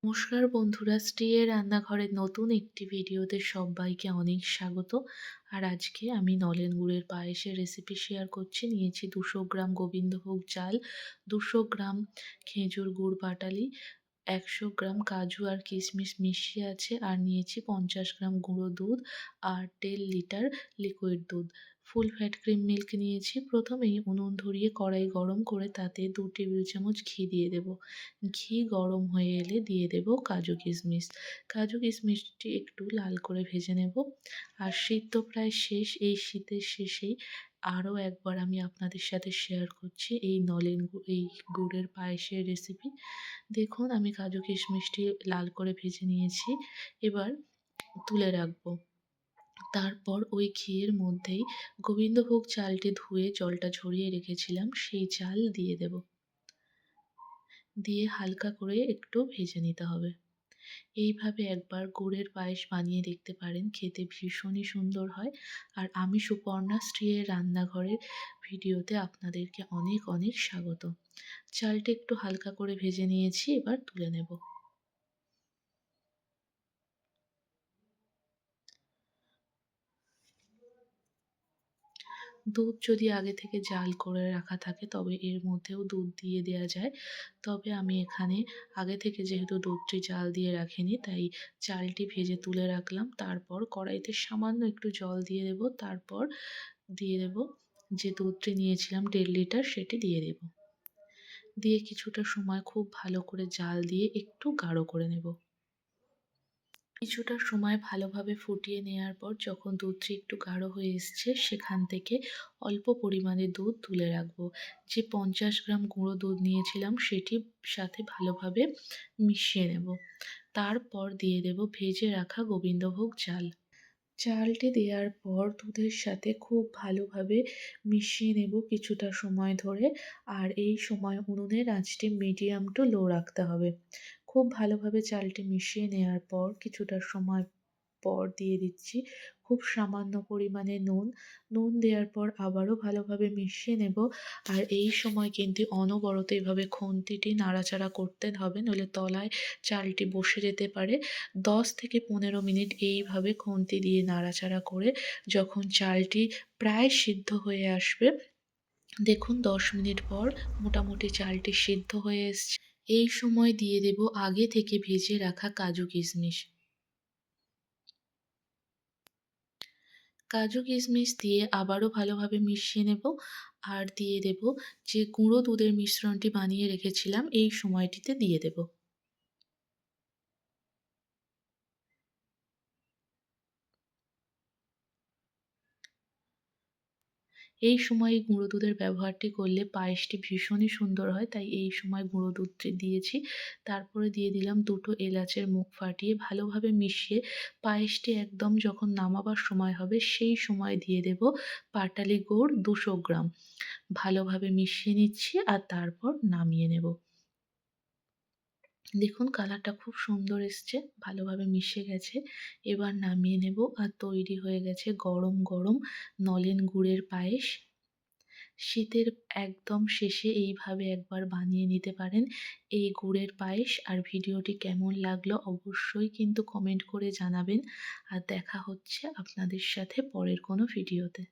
নমস্কার বন্ধুরা, স্টে রান্নাঘরের নতুন একটি ভিডিওতে সবাইকে অনেক স্বাগত। আর আজকে আমি নলেন গুড়ের পায়েসের রেসিপি শেয়ার করছি। নিয়েছি 200 গ্রাম গোবিন্দভোগ চাল, 200 গ্রাম খেজুর গুড় পাটালি, 100 গ্রাম কাজু আর কিশমিশ মিশিয়ে আছে, আর নিয়েছি 50 গ্রাম গুঁড়ো দুধ আর 1.5 লিটার লিকুইড দুধ। ফুল ফ্যাট ক্রিম মিল্ক নিয়েছি। প্রথমেই উনুন ধরিয়ে কড়াই গরম করে তাতে 2 টেবিল চামচ ঘি দিয়ে দেব। ঘি গরম হয়ে এলে দিয়ে দেব কাজু কিশমিশ। কাজু কিশমিশটি একটু লাল করে ভেজে নেব। আর শীত তো প্রায় শেষ। এই শীতের শেষেই আরও একবার আমি আপনাদের সাথে শেয়ার করছি এই গুড়ের পায়েসের রেসিপি। দেখুন আমি কাজু কিশমিশটি লাল করে ভেজে নিয়েছি। এবার তুলে রাখবো। তারপর ওই ঘিয়ের মধ্যেই গোবিন্দভোগ চালটি ধুয়ে জলটা ঝরিয়ে রেখেছিলাম, সেই চাল দিয়ে দেব। দিয়ে হালকা করে একটু ভেজে নিতে হবে। এইভাবে একবার গুড়ের পায়েস বানিয়ে দেখতে পারেন, খেতে ভীষণই সুন্দর হয়। আর আমি সুপর্ণা স্ত্রীর রান্নাঘরের ভিডিওতে আপনাদেরকে অনেক অনেক স্বাগত। চালটা একটু হালকা করে ভেজে নিয়েছি, এবার তুলে নেব। দুধ যদি আগে থেকে জাল করে রাখা থাকে তবে এর মধ্যেও দুধ দিয়ে দেওয়া যায়। তবে আমি এখানে আগে থেকে যেহেতু দুধটি জাল দিয়ে রাখিনি, তাই চালটি ভেজে তুলে রাখলাম। তারপর কড়াইতে সামান্য একটু জল দিয়ে দেব। তারপর দিয়ে দেব যে দুধটি নিয়েছিলাম 1.5 লিটার, সেটি দিয়ে দেব। দিয়ে কিছুটা সময় খুব ভালো করে জাল দিয়ে একটু গাঢ় করে নেব। কিছুটা সময় ভালোভাবে ফুটিয়ে নেওয়ার পর যখন দুধটি একটু গাঢ় হয়ে এসছে, সেখান থেকে অল্প পরিমাণে দুধ তুলে রাখবো। যে 50 গ্রাম গুঁড়ো দুধ নিয়েছিলাম সেটির সাথে ভালোভাবে মিশিয়ে নেব। তারপর দিয়ে দেব ভেজে রাখা গোবিন্দভোগ চাল। চালটি দেওয়ার পর দুধের সাথে খুব ভালোভাবে মিশিয়ে নেব কিছুটা সময় ধরে। আর এই সময় উনুনের আঁচটি মিডিয়াম টু লো রাখতে হবে। খুব ভালোভাবে চালটি মিশিয়ে নেওয়ার পর কিছুটা সময় পর দিয়ে দিচ্ছি খুব সামান্য পরিমাণে নুন। নুন দেওয়ার পর আবারও ভালোভাবে মিশিয়ে নেব। আর এই সময় কিন্তু অনবরত এভাবে খুন্তিটি নাড়াচাড়া করতে হবে, নইলে তলায় চালটি বসে যেতে পারে। 10 থেকে 15 মিনিট এইভাবে খুন্তি দিয়ে নাড়াচাড়া করে যখন চালটি প্রায় সিদ্ধ হয়ে আসবে, দেখুন 10 মিনিট পর মোটামুটি চালটি সিদ্ধ হয়ে এসছে। এই সময় দিয়ে দেব আগে থেকে ভেজে রাখা কাজু কিশমিশ। কাজু কিশমিশ দিয়ে আবারও ভালোভাবে মিশিয়ে নেব। আর দিয়ে দেব যে গুঁড়ো দুধের মিশ্রণটি বানিয়ে রেখেছিলাম, এই সময়টিতে দিয়ে দেব। এই সময় এই গুঁড়ো দুধের ব্যবহারটি করলে পায়েসটি ভীষণই সুন্দর হয়, তাই এই সময় গুঁড়ো দুধটি দিয়েছি। তারপরে দিয়ে দিলাম 2টো এলাচের মুখ ফাটিয়ে ভালোভাবে মিশিয়ে পায়েসটি একদম যখন নামাবার সময় হবে সেই সময় দিয়ে দেব পাটালি গুড় 200 গ্রাম। ভালোভাবে মিশিয়ে নিচ্ছি আর তারপর নামিয়ে নেব। দেখুন কালারটা খুব সুন্দর এসছে, ভালোভাবে মিশে গেছে। এবার নামিয়ে নেব। আর তৈরি হয়ে গেছে গরম গরম নলেন গুড়ের পায়েস। শীতের একদম শেষে এইভাবে একবার বানিয়ে নিতে পারেন এই গুড়ের পায়েস। আর ভিডিওটি কেমন লাগলো অবশ্যই কিন্তু কমেন্ট করে জানাবেন। আর দেখা হচ্ছে আপনাদের সাথে পরের কোনো ভিডিওতে।